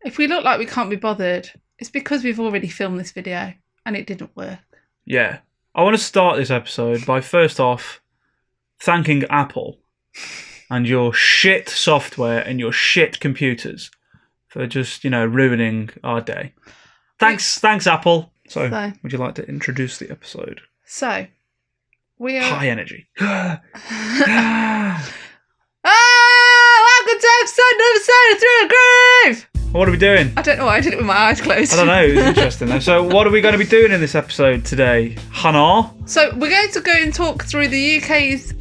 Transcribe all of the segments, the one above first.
If we look like we can't be bothered, it's because we've already filmed this video and it didn't work. Yeah. I want to start this episode by first off thanking Apple and your shit software and your shit computers for just, ruining our day. Thanks, Apple. So, would you like to introduce the episode? So, we are... High energy. Welcome to episode number 7 Through a Groove! What are we doing? I don't know why I did it with my eyes closed. I don't know, it's interesting though. So what are we going to be doing in this episode today, Hannah? So we're going to go and talk through the UK's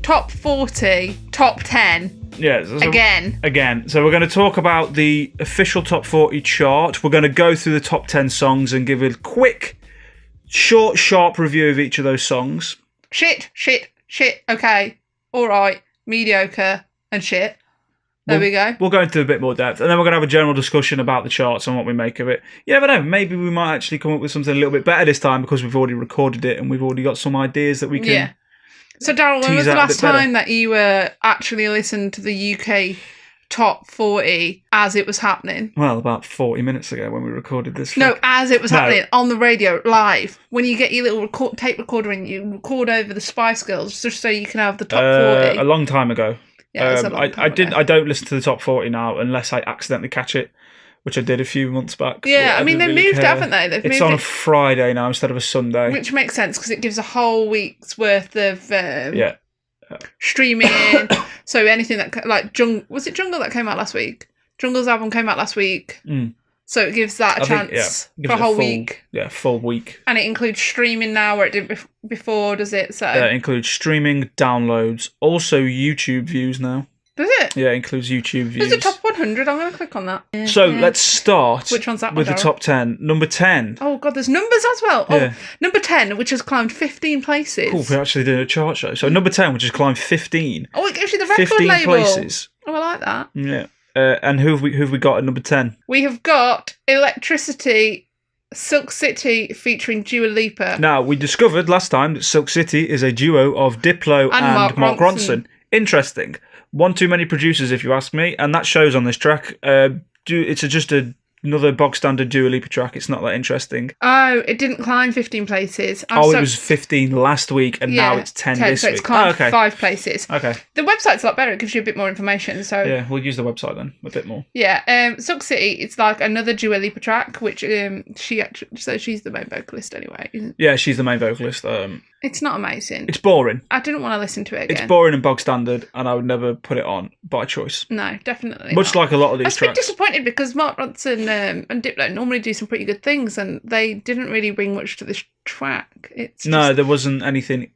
top 40, top 10. Yeah. Again. So we're going to talk about the official top 40 chart. We're going to go through the top 10 songs and give a quick, short, sharp review of each of those songs. Shit, okay, alright, mediocre, and shit. There we go. We'll go into a bit more depth, and then we're going to have a general discussion about the charts and what we make of it. You never know, maybe we might actually come up with something a little bit better this time because we've already recorded it and we've already got some ideas that we can. Yeah. So, Darryl, when was the last time that you actually listened to the UK top 40 as it was happening? Well, about 40 minutes ago when we recorded this. No, as it was happening on the radio, live. When you get your little tape recorder and you record over the Spice Girls just so you can have the top 40. A long time ago. Yeah, I don't listen to the top 40 now unless I accidentally catch it, which I did a few months back. Yeah, I mean, they've moved it, haven't they? It's on a Friday now instead of a Sunday. Which makes sense because it gives a whole week's worth of streaming. So anything that, like, was it Jungle that came out last week? Jungle's album came out last week. Mm. So it gives that a chance for a whole week. Yeah, full week. And it includes streaming now where it didn't before, does it? So it includes streaming, downloads, also YouTube views now. Does it? Yeah, it includes YouTube views. There's a top 100. I'm going to click on that. So let's start Which one's that with the top 10. Number 10. Oh, God, there's numbers as well. Yeah. Oh, number 10, which has climbed 15 places. Cool, we're actually doing a chart show. So number 10, which has climbed 15. Oh, it gives you the record 15 label. places. Oh, I like that. Yeah. And who have we got at number 10? We have got Electricity, Silk City featuring Dua Lipa. Now, we discovered last time that Silk City is a duo of Diplo and Mark Ronson. Interesting. One too many producers, if you ask me, and that shows on this track. It's just another bog standard Dua Lipa track. It's not that interesting. Oh, it didn't climb 15 places. It was 15 last week, and now it's 10 this week. So it's climbed 5 places. Okay. The website's a lot better. It gives you a bit more information. So yeah, we'll use the website then a bit more. Yeah. Silk City, it's like another Dua Lipa track, which she's the main vocalist anyway. Yeah, she's the main vocalist. It's not amazing. It's boring. I didn't want to listen to it again. It's boring and bog standard, and I would never put it on by choice. No, definitely Much not. like a lot of these tracks. I was a bit disappointed because Mark Ronson and Diplo normally do some pretty good things, and they didn't really bring much to this track. There wasn't anything.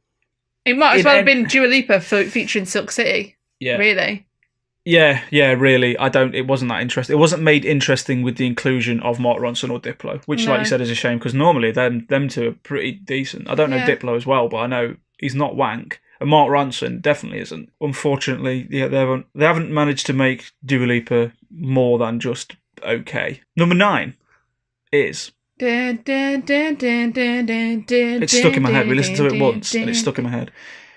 It might as well have been Dua Lipa featuring Silk City. Yeah. Really? Yeah, really. It wasn't that interesting. It wasn't made interesting with the inclusion of Mark Ronson or Diplo, which, like you said, is a shame because normally them two are pretty decent. I don't know Diplo as well, but I know he's not wank. And Mark Ronson definitely isn't. Unfortunately, they haven't managed to make Dua Lipa more than just okay. Number 9 is... It's stuck in my head. We listened to it once and it's stuck in my head.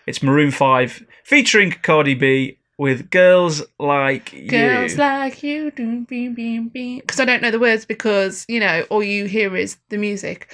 It's Maroon 5 featuring Cardi B with Girls Like You. Girls Like You. Because I don't know the words because, all you hear is the music.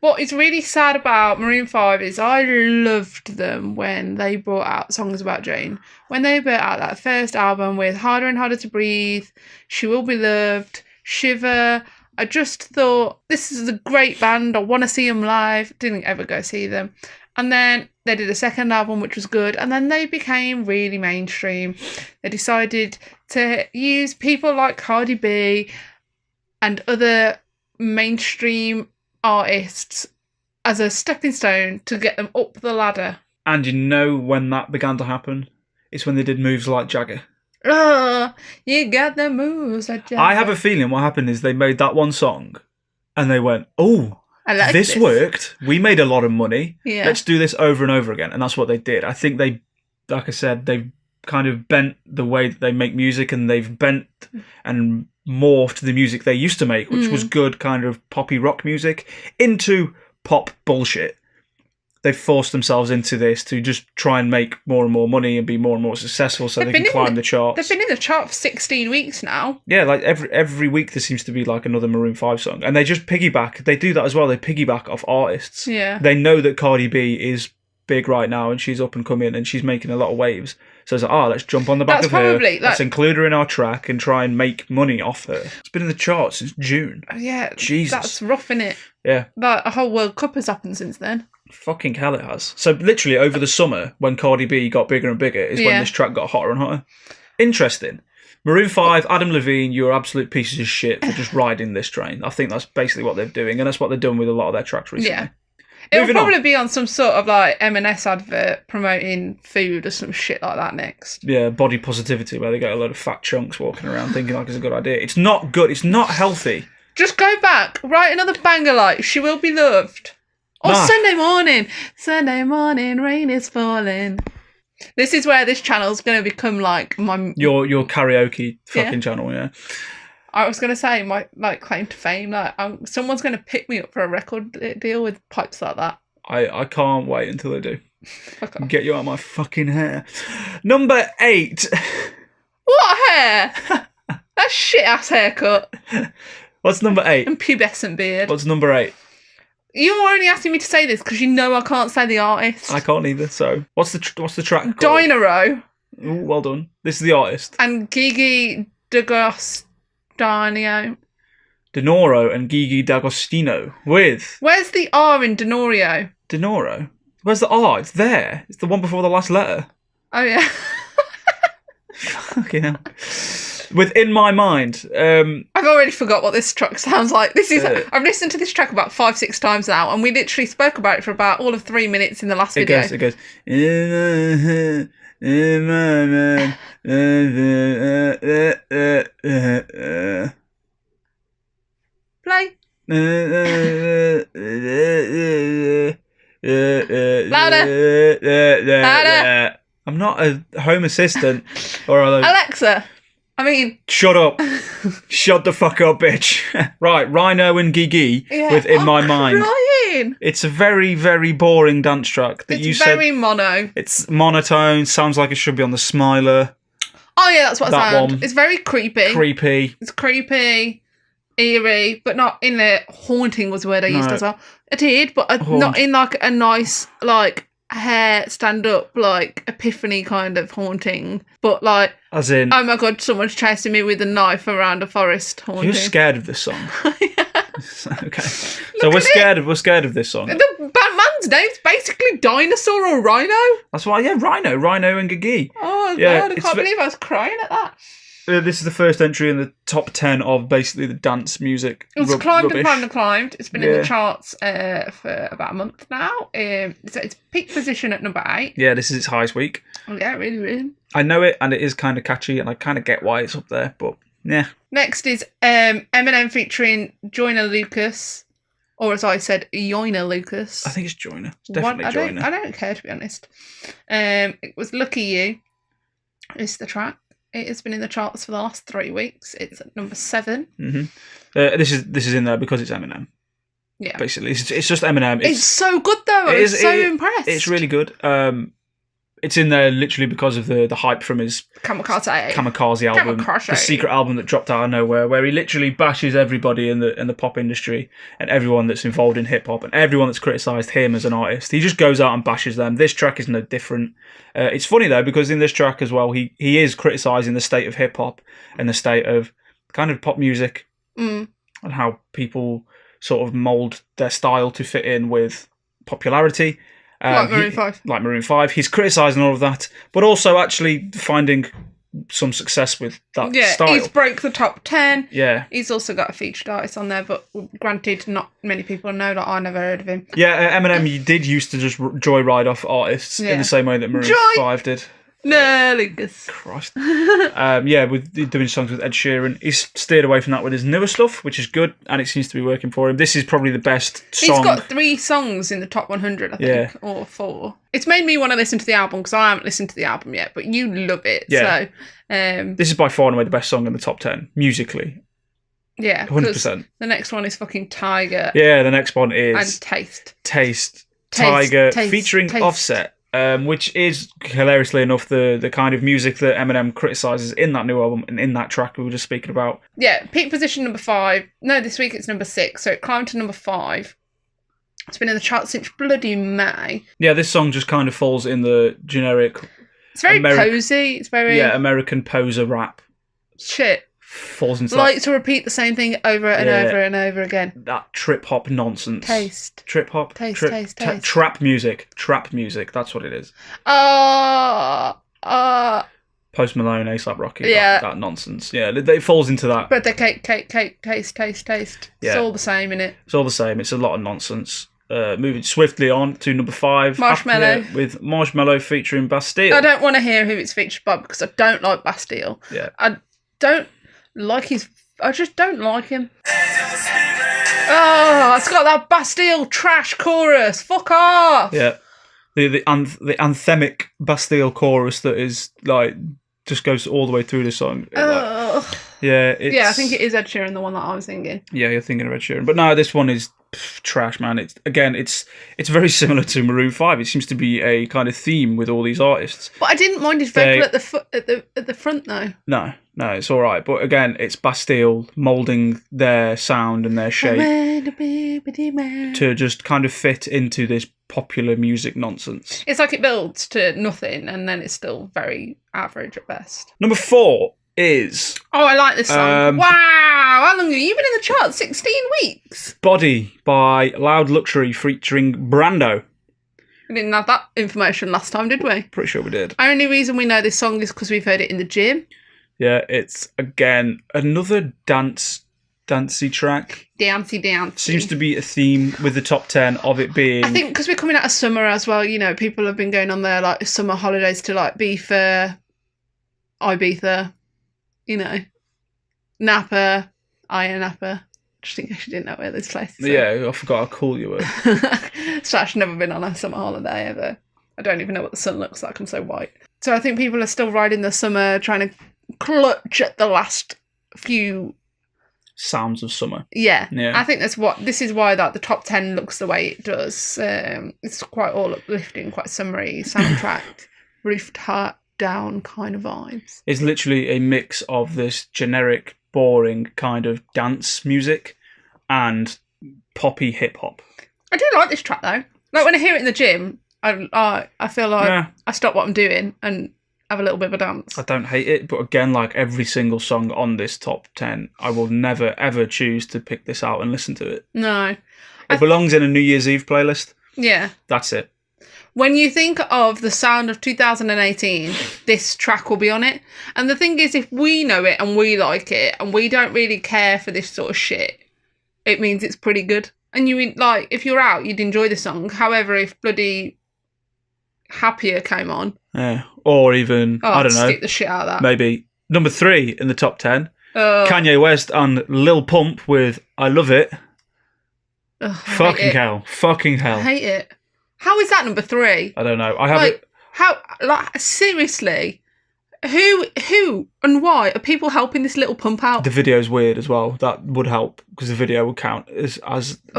What is really sad about Maroon 5 is I loved them when they brought out songs about Jane. When they brought out that first album with Harder and Harder to Breathe, She Will Be Loved, Shiver. I just thought, this is a great band. I want to see them live. Didn't ever go see them. And then they did a second album, which was good. And then they became really mainstream. They decided to use people like Cardi B and other mainstream artists as a stepping stone to get them up the ladder. And you know when that began to happen? It's when they did moves like Jagger. Oh, you got the moves like Jagger. I have a feeling what happened is they made that one song and they went, oh, this worked. We made a lot of money. Yeah. Let's do this over and over again. And that's what they did. I think they, like I said, they've kind of bent the way that they make music and they've bent and morphed the music they used to make, which was good kind of poppy rock music, into pop bullshit. they've forced themselves into this to just try and make more and more money and be more and more successful, so they can climb the charts. They've been in the chart for 16 weeks now. Yeah, like every week there seems to be like another Maroon 5 song, and they just piggyback. They do that as well. They piggyback off artists. Yeah. They know that Cardi B is big right now, and she's up and coming, and she's making a lot of waves. So it's like, let's jump on the back of her. Let's include her in our track and try and make money off her. It's been in the charts since June. Yeah, Jesus, that's rough, innit? Yeah, like a whole World Cup has happened since then. Fucking hell, it has. So literally over the summer, when Cardi B got bigger and bigger, is when this track got hotter and hotter. Interesting. Maroon 5, Adam Levine, you're absolute pieces of shit for just riding this train. I think that's basically what they're doing, and that's what they're doing with a lot of their tracks recently. Yeah. It'll probably be on some sort of like M&S advert promoting food or some shit like that next. Yeah, body positivity, where they get a load of fat chunks walking around thinking like it's a good idea. It's not good. It's not healthy. Just go back, write another banger like She Will Be Loved. Or Sunday morning, rain is falling. This is where this channel's going to become like my... Your karaoke fucking channel, yeah. I was going to say my claim to fame. Like someone's going to pick me up for a record deal with pipes like that. I can't wait until they do. Get you out of my fucking hair. Number 8. What hair? That shit ass haircut. What's number 8? And pubescent beard. What's number 8? You're only asking me to say this because you know I can't say the artist. I can't either. So what's the track called? Dynaro. Ooh, well done. This is the artist. And Gigi D'Agostino. Denoro and Gigi D'Agostino with... Where's the R in Denorio? Denoro? Where's the R? It's there. It's the one before the last letter. Oh, yeah. Fucking hell. With In My Mind. I've already forgot what this track sounds like. I've listened to this track about 5-6 times now, and we literally spoke about it for about all of 3 minutes in the last video. It goes, in my mind. Play. Louder. I'm not a home assistant or Alexa. Shut up. Shut the fuck up, bitch. Right, Rhino and Gigi with In My Mind. Crying. It's a very, very boring dance track. It's very mono. It's monotone, sounds like it should be on the Smiler. Oh yeah, that's what I sound. It's very creepy. It's creepy, eerie, but not in a haunting was the word I used as well. I did, but not in like a nice like hair stand up like epiphany kind of haunting, but like as in, oh my god, someone's chasing me with a knife around a forest haunting. You're scared of this song. Okay, so we're scared of this song. The man's name's basically Dinosaur or Rhino. That's why, yeah, Rhino and Gigi. Oh god, I can't believe I was crying at that. This is the first entry in the top 10 of basically the dance music. It's climbed. It's been in the charts for about a month now. So it's peak position at number 8. Yeah, this is its highest week. Oh, yeah, really, really. I know it, and it is kind of catchy, and I kind of get why it's up there, but yeah. Next is Eminem featuring Joyner Lucas, or as I said, Joyner Lucas. I think it's Joyner. It's definitely Joyner. I don't care, to be honest. It was Lucky You. Is the track. It has been in the charts for the last 3 weeks. It's at number 7. Mm-hmm. This is in there because it's Eminem. Yeah. Basically, it's just Eminem. It's so good though. I was so impressed. It's really good. It's in there literally because of the hype from his Kamikaze album, the secret album that dropped out of nowhere, where he literally bashes everybody in the pop industry and everyone that's involved in hip hop and everyone that's criticised him as an artist. He just goes out and bashes them. This track is no different. It's funny though, because in this track as well, he is criticising the state of hip hop and the state of kind of pop music and how people sort of mould their style to fit in with popularity. Like Maroon 5. Like Maroon 5. He's criticising all of that, but also actually finding some success with that style. Yeah, he's broke the top 10. Yeah. He's also got a featured artist on there, but granted, not many people know that. I never heard of him. Yeah, Eminem did used to just joyride off artists in the same way that Maroon 5 did. No, Lucas. Christ. With doing songs with Ed Sheeran. He's steered away from that with his newer stuff, which is good, and it seems to be working for him. This is probably the best song. He's got 3 songs in the top 100, I think, or 4. It's made me want to listen to the album, because I haven't listened to the album yet, but you love it. Yeah. So, this is by far and away the best song in the top 10, musically. Yeah. 100%. The next one is fucking Tiger. Yeah, the next one is... And Taste. Tiger, Taste, featuring taste. Offset, which is, hilariously enough, the kind of music that Eminem criticises in that new album and in that track we were just speaking about. Yeah, peak position number 5. No, this week it's number 6, so it climbed to number 5. It's been in the chart since bloody May. Yeah, this song just kind of falls in the generic... It's very posy. It's very... Yeah, American poser rap. Shit. Falls into Like to repeat the same thing over and over and over again. That trip-hop nonsense. Taste. Trip-hop? Taste. Trap music. Trap music, that's what it is. Post Malone, A$AP Rocky, yeah. that nonsense. Yeah, it falls into that. Birthday cake, taste. Yeah. It's all the same, innit? It's all the same. It's a lot of nonsense. Moving swiftly on to number 5. Marshmello. With Marshmello featuring Bastille. I don't want to hear who it's featured by because I don't like Bastille. Yeah. I don't like I just don't like him. Oh, it's got that Bastille trash chorus. Fuck off. Yeah. The anthemic Bastille chorus that is like just goes all the way through the song. Yeah, I think it is Ed Sheeran, the one that I was thinking. Yeah, you're thinking of Ed Sheeran, but no, this one is trash, man. It's very similar to Maroon 5. It seems to be a kind of theme with all these artists. But I didn't mind his vocal at the front though. No, it's all right. But again, it's Bastille moulding their sound and their shape to just kind of fit into this popular music nonsense. It's like it builds to nothing, and then it's still very average at best. Number 4 is... Oh, I like this song. Wow! How long have you been in the chart? 16 weeks? Body by Loud Luxury featuring Brando. We didn't have that information last time, did we? Pretty sure we did. Only reason we know this song is because we've heard it in the gym. Yeah, it's, again, another dancey track. Dancey. Seems to be a theme with the top 10 of it being... I think because we're coming out of summer as well, you know, people have been going on their like summer holidays to like Ibiza, you know, Napa, Napa. Just in case you didn't know where this place is. Yeah, I forgot how cool you were. So I've never been on a summer holiday ever. I don't even know what the sun looks like. I'm so white. So I think people are still riding the summer, trying to clutch at the last few sounds of summer. Yeah. I think this is why the top 10 looks the way it does. It's quite all uplifting, quite summery soundtrack, roofed heart down kind of vibes. It's literally a mix of this generic, boring kind of dance music and poppy hip hop. I do like this track though. Like when I hear it in the gym, I feel like I stop what I'm doing and have a little bit of a dance. I don't hate it, but again, like every single song on this top 10, I will never ever choose to pick this out and listen to it. No. It belongs in a New Year's Eve playlist. Yeah. That's it. When you think of the sound of 2018, this track will be on it. And the thing is, if we know it and we like it and we don't really care for this sort of shit, it means it's pretty good. And if you're out, you'd enjoy the song. However, if bloody Happier came on. Yeah. Or even, I don't know. Skip the shit out of that. Maybe number 3 in the top 10. Kanye West and Lil Pump with I Love It. Fucking hell. I hate it. How is that number 3? I don't know. I have it. How? Like seriously, who and why are people helping this Little Pump out? The video's weird as well. That would help because the video would count as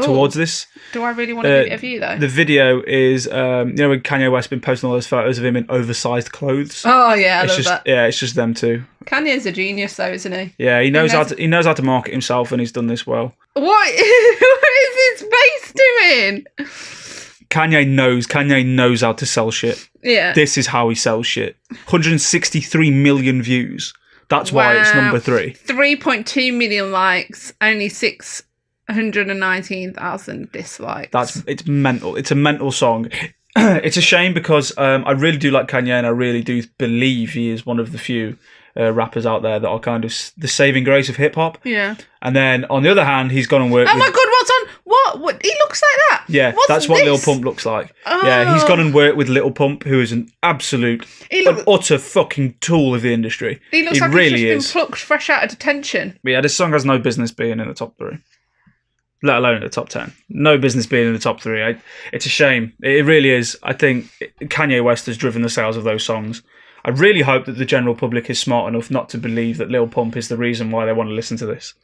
towards this. Do I really want to give it a view though? The video is, when Kanye West been posting all those photos of him in oversized clothes. Oh yeah, I love that. Yeah, it's just them two. Kanye's a genius though, isn't he? Yeah, he knows how to market himself, and he's done this well. What is his face doing? Kanye knows how to sell shit. Yeah. This is how he sells shit. 163 million views. That's why it's number 3. 3.2 million likes, only 619,000 dislikes. It's mental. It's a mental song. It's a shame because I really do like Kanye, and I really do believe he is one of the few rappers out there that are kind of the saving grace of hip hop. Yeah. And then on the other hand, he's gone and worked. Oh my god, what's on? What? He looks like that. Yeah, that's what Lil Pump looks like. Oh. Yeah, he's gone and worked with Lil Pump, who is an absolute, an utter fucking tool of the industry. He looks like he's just been plucked fresh out of detention. Yeah, this song has no business being in the top 3. Let alone in the top 10. No business being in the top 3. It's a shame. It really is. I think Kanye West has driven the sales of those songs. I really hope that the general public is smart enough not to believe that Lil Pump is the reason why they want to listen to this.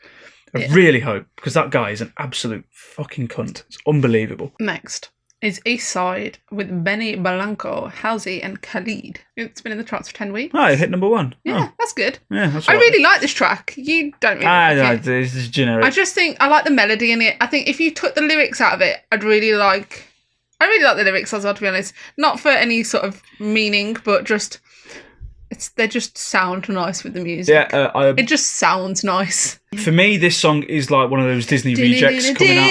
I really hope, because that guy is an absolute fucking cunt. It's unbelievable. Next. is East Side with Benny Blanco, Halsey, and Khalid. It's been in the charts for 10 weeks. Oh, it hit number 1. Yeah, that's good. Yeah, that's I right. really like this track. You don't really like it. This is generic. I just think I like the melody in it. I think if you took the lyrics out of it, I really like the lyrics as well, to be honest. Not for any sort of meaning, but just they just sound nice with the music. Yeah, it just sounds nice. For me, this song is like one of those Disney rejects coming out.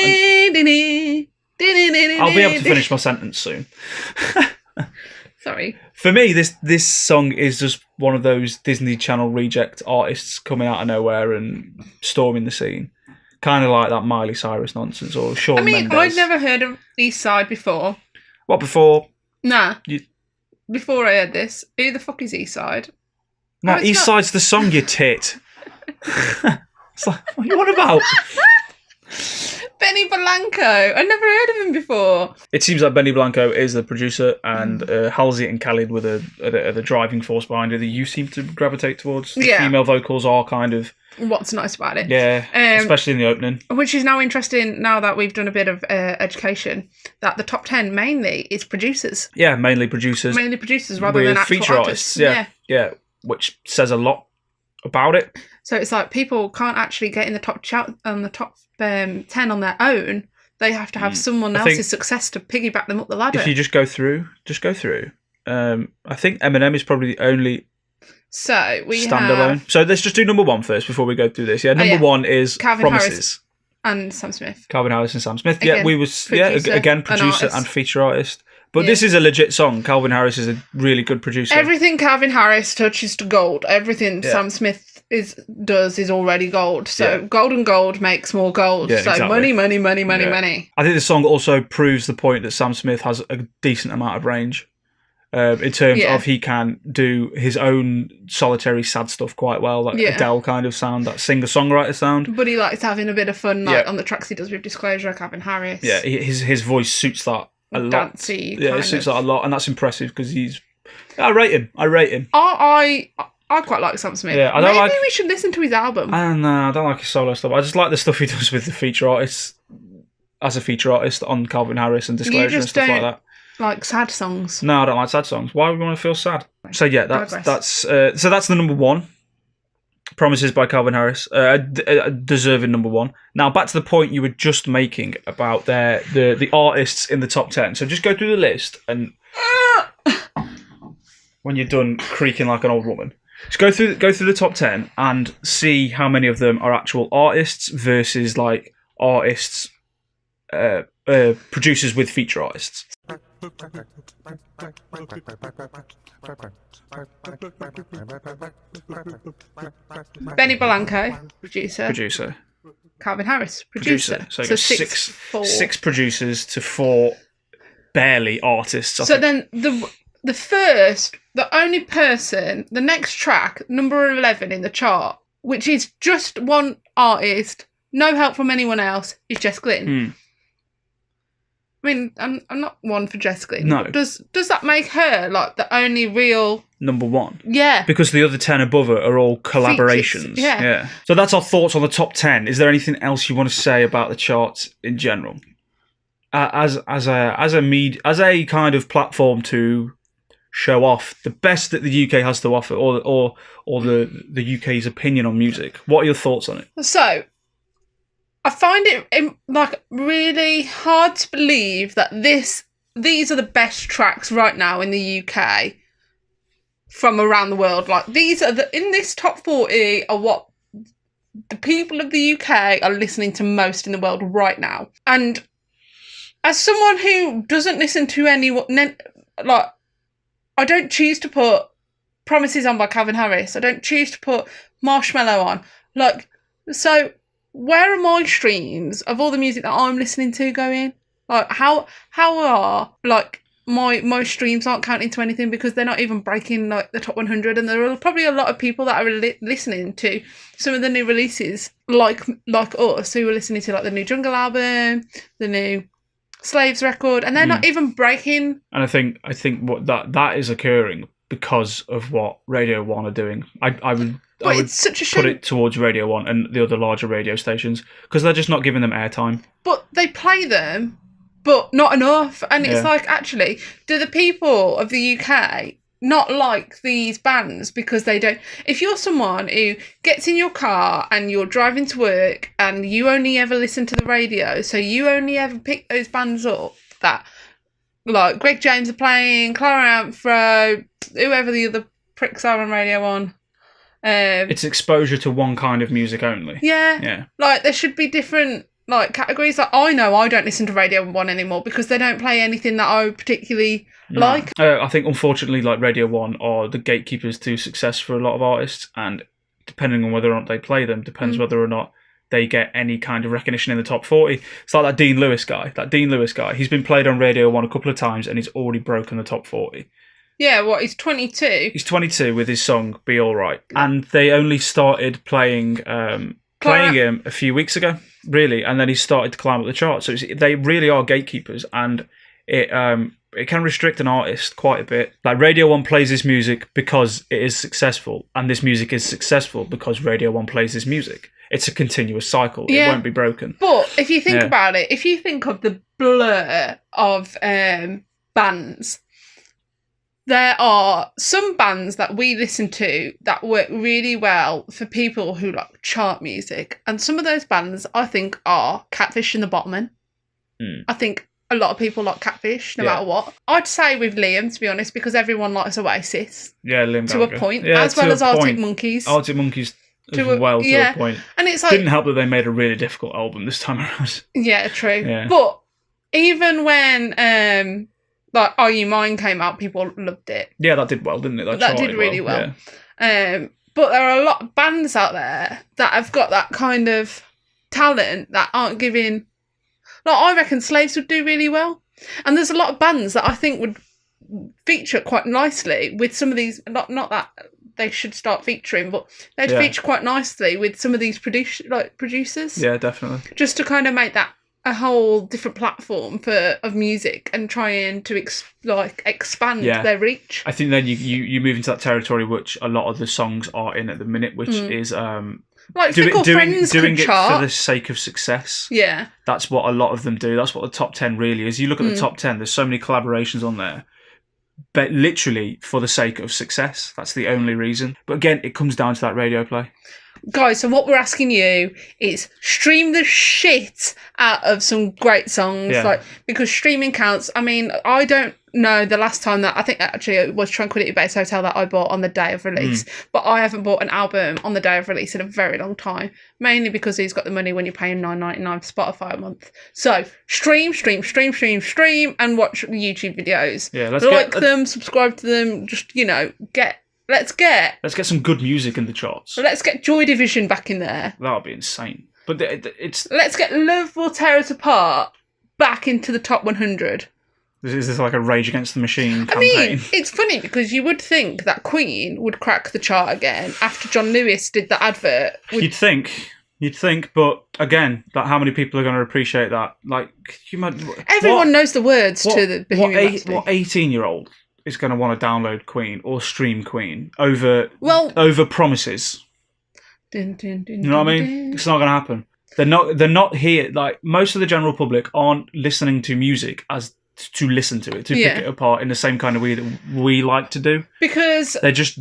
I'll be able to finish my sentence soon. Sorry. For me, this song is just one of those Disney Channel reject artists coming out of nowhere and storming the scene. Kind of like that Miley Cyrus nonsense or Shawn Mendes. I'd never heard of East Side before. What, before? Nah. Before I heard this, who the fuck is East Side? No, East Side's the song, you tit. It's like, what are you on about? Benny Blanco. I never heard of him before. It seems like Benny Blanco is the producer, and Halsey and Khalid were the driving force behind it that you seem to gravitate towards. The female vocals are kind of what's nice about it. Yeah, especially in the opening. Which is now interesting, now that we've done a bit of education, that the top 10 mainly is producers. Yeah, mainly producers. Mainly producers rather than actual feature artists. Yeah, which says a lot about it. So it's like people can't actually get in the top 10 on their own. They have to have someone else's success to piggyback them up the ladder. If you just go through. I think Eminem is probably the only standalone. So let's just do number 1 first before we go through this. Yeah, number 1 is Calvin Promises. Harris and Sam Smith. Calvin Harris and Sam Smith. Again, producer and feature artist. But this is a legit song. Calvin Harris is a really good producer. Everything Calvin Harris touches to gold. Everything Sam Smith does is already gold. So gold makes more gold. So exactly. money. I think the song also proves the point that Sam Smith has a decent amount of range. In terms of he can do his own solitary sad stuff quite well, like Adele kind of sound, that singer-songwriter sound. But he likes having a bit of fun on the tracks he does with Disclosure, Calvin Harris. Yeah, his voice suits that a lot. Dancey. Yeah, it suits that a lot, and that's impressive because I rate him. I quite like Sam Smith. Yeah, Maybe we should listen to his album. I don't like his solo stuff. I just like the stuff he does with the feature artists, as a feature artist on Calvin Harris and Disclosure and stuff like that. Like sad songs? No, I don't like sad songs. Why would we want to feel sad? So yeah, that's the number 1. Promises by Calvin Harris, deserving number 1. Now back to the point you were just making about the artists in the top 10. So just go through the list, and when you're done creaking like an old woman, just go through the top 10 and see how many of them are actual artists versus like artists, producers with feature artists. Benny Blanco, producer. Calvin Harris, producer. So six producers to 4 barely artists. Then the only person, the next track, number 11 in the chart, which is just one artist, no help from anyone else, is Jess Glynn. I mean, I'm not one for Jess Glynn. No. Does that make her like the only real number 1? Yeah. Because the other 10 above her are all collaborations. Yeah. So that's our thoughts on the top 10. Is there anything else you want to say about the charts in general? As a kind of platform to show off the best that the UK has to offer, or the UK's opinion on music. What are your thoughts on it? So, I find it like really hard to believe that these are the best tracks right now in the UK from around the world. Like these are in this top 40 are what the people of the UK are listening to most in the world right now. And as someone who doesn't listen to anyone, like I don't choose to put Promises on by Calvin Harris. I don't choose to put Marshmello on. Like so. Where are my streams of all the music that I'm listening to going? Like, how are, like, my streams aren't counting to anything because they're not even breaking, like, the top 100, and there are probably a lot of people that are listening to some of the new releases, like us, who are listening to, like, the new Jungle album, the new Slaves record, and they're not even breaking. And I think what that is occurring because of what Radio 1 are doing. I would it's such a shame. Put it towards Radio 1 and the other larger radio stations because they're just not giving them airtime. But they play them but not enough. And it's Yeah. like, actually, do the people of the UK not like these bands because they don't? If you're someone who gets in your car and you're driving to work and you only ever listen to the radio, so you only ever pick those bands up that, like, Greg James are playing, Clara Amphro, whoever the other pricks are on Radio 1. It's exposure to one kind of music only. Yeah. Like, there should be different, like, categories. Like, I know I don't listen to Radio 1 anymore because they don't play anything that I particularly like. I think, unfortunately, like, Radio 1 are the gatekeepers to success for a lot of artists, and depending on whether or not they play them, depends whether or not they get any kind of recognition in the top 40. It's like that Dean Lewis guy. He's been played on Radio 1 a couple of times, and he's already broken the top 40. Yeah, what, he's 22? He's 22 with his song Be Alright. And they only started playing him a few weeks ago, really, and then he started to climb up the charts. So they really are gatekeepers, and it can restrict an artist quite a bit. Like, Radio 1 plays this music because it is successful, and this music is successful because Radio 1 plays this music. It's a continuous cycle. Yeah. It won't be broken. But if you think about it, if you think of the blur of bands, there are some bands that we listen to that work really well for people who like chart music. And some of those bands, I think, are Catfish and the Bottommen. I think a lot of people like Catfish, no matter what. I'd say with Liam, to be honest, because everyone likes Oasis. Yeah, Liam to Gallagher. A point. As well as Arctic Monkeys. Arctic Monkeys to a point. And it's like, didn't help that they made a really difficult album this time around. Yeah, true. Yeah. But even when like Are You Mine came out, people loved it. Yeah, that did well, didn't it? That did really well. Yeah. But there are a lot of bands out there that have got that kind of talent that aren't giving. Like, I reckon Slaves would do really well. And there's a lot of bands that I think would feature quite nicely with some of these. Not that they should start featuring, but they'd feature quite nicely with some of these producers. Yeah, definitely. Just to kind of make that a whole different platform of music and trying to expand their reach. I think then you move into that territory which a lot of the songs are in at the minute, which is like Fickle Friends doing it chart for the sake of success. Yeah, that's what a lot of them do. That's what the top 10 really is. You look at the top 10. There's so many collaborations on there, but literally for the sake of success. That's the only reason. But again, it comes down to that radio play. Guys, so what we're asking you is stream the shit out of some great songs, because streaming counts. I mean, I don't know the last time that, I think actually it was Tranquility Base Hotel that I bought on the day of release, but I haven't bought an album on the day of release in a very long time, mainly because he's got the money when you're paying $9.99 for Spotify a month. So stream, and watch YouTube videos. Yeah, let's them, subscribe to them, just, Let's get some good music in the charts. Let's get Joy Division back in there. That would be insane. But let's get Love Will Tear Us Apart back into the top 100. Is this like a Rage Against the Machine campaign? I mean, it's funny because you would think that Queen would crack the chart again after John Lewis did the advert. You'd think, but again, how many people are going to appreciate that? Like, everyone knows the words to the Bohemian Rhapsody. What 18-year-old is going to want to download Queen or stream Queen over promises? You know what I mean? It's not going to happen. They're not here. Like, most of the general public aren't listening to music as to listen to it, to pick it apart in the same kind of way that we like to do. Because they're just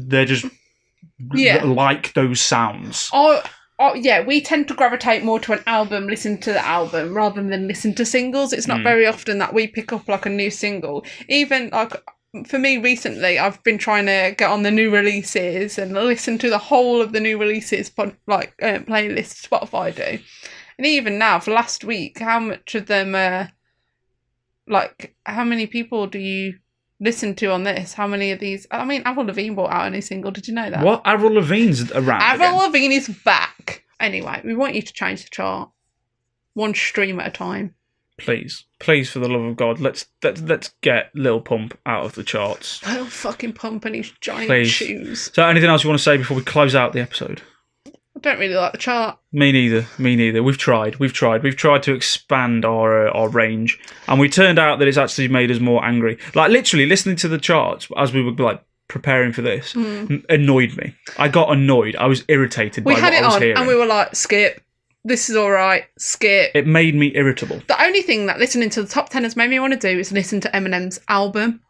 like those sounds. We tend to gravitate more to an album, listen to the album, rather than listen to singles. It's not very often that we pick up like a new single. Even like, for me recently, I've been trying to get on the new releases and listen to the whole of the new releases, playlist Spotify do. And even now, for last week, how much of them, how many people do you listen to on this? How many of these? I mean, Avril Lavigne brought out a new single. Did you know that? What? Avril Lavigne's around Avril Lavigne is back. Anyway, we want you to change the chart. One stream at a time. Please, for the love of God, let's get Lil Pump out of the charts. Lil fucking Pump and his giant shoes. So, anything else you want to say before we close out the episode? I don't really like the chart. Me neither. We've tried to expand our range, and we turned out that it's actually made us more angry. Like, literally listening to the charts as we were like preparing for this annoyed me. I got annoyed. I was irritated by what I was hearing. And we were like, skip. this is all right, skip. It made me irritable. The only thing that listening to the top 10 has made me want to do is listen to Eminem's album.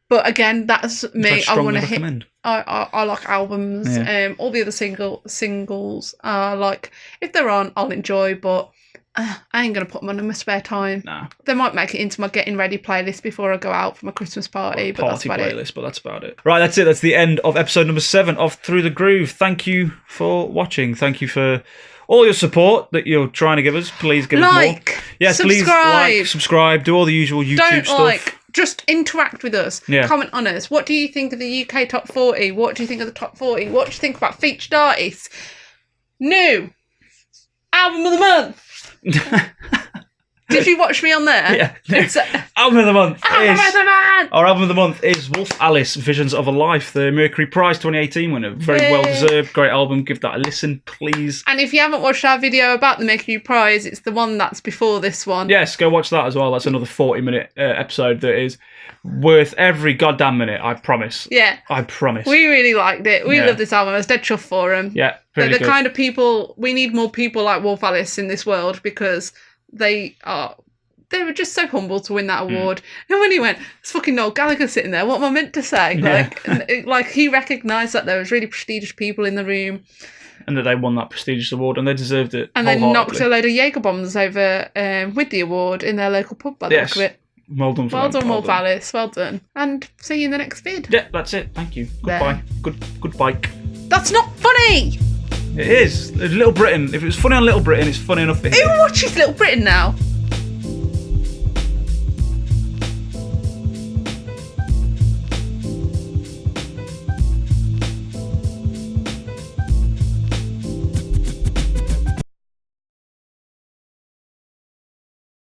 But again, that's me. I want to hit. I like albums. Yeah. All the other singles are like, if they're on, I'll enjoy. But I ain't gonna put them on in my spare time. Nah. They might make it into my getting ready playlist before I go out for my Christmas party. But that's about playlist, it. But that's about it. Right, that's it. That's the end of episode number 7 of Through the Groove. Thank you for watching. Thank you for all your support that you're trying to give us. Please give us more. Yes, subscribe. Please like, subscribe, do all the usual YouTube stuff. Just interact with us. Yeah. Comment on us. What do you think of the UK top 40? What do you think of the top 40? What do you think about featured artists? New album of the month. Did you watch me on there? Yeah. Album of the month. Our album of the month is Wolf Alice, Visions of a Life, the Mercury Prize 2018 winner. Very well deserved. Great album. Give that a listen, please. And if you haven't watched our video about the Mercury Prize, it's the one that's before this one. Yes, go watch that as well. That's another 40-minute episode that is worth every goddamn minute, I promise. Yeah. I promise. We really liked it. We love this album. I was dead chuffed for them. Yeah, They're the good. kind of people, we need more people like Wolf Alice in this world because they were just so humble to win that award. And when he went, it's fucking Noel Gallagher sitting there, what am I meant to say? Like he recognised that there was really prestigious people in the room. And that they won that prestigious award, and they deserved it. And they knocked a load of Jaeger bombs over with the award in their local pub by the look of it. Well done for them. Well done, Wolf Alice. Well done. And see you in the next vid. Yeah, that's it. Thank you. Goodbye. Good bike. That's not funny! It is. Little Britain. If it was funny on Little Britain, it's funny enough for Who watches Little Britain now?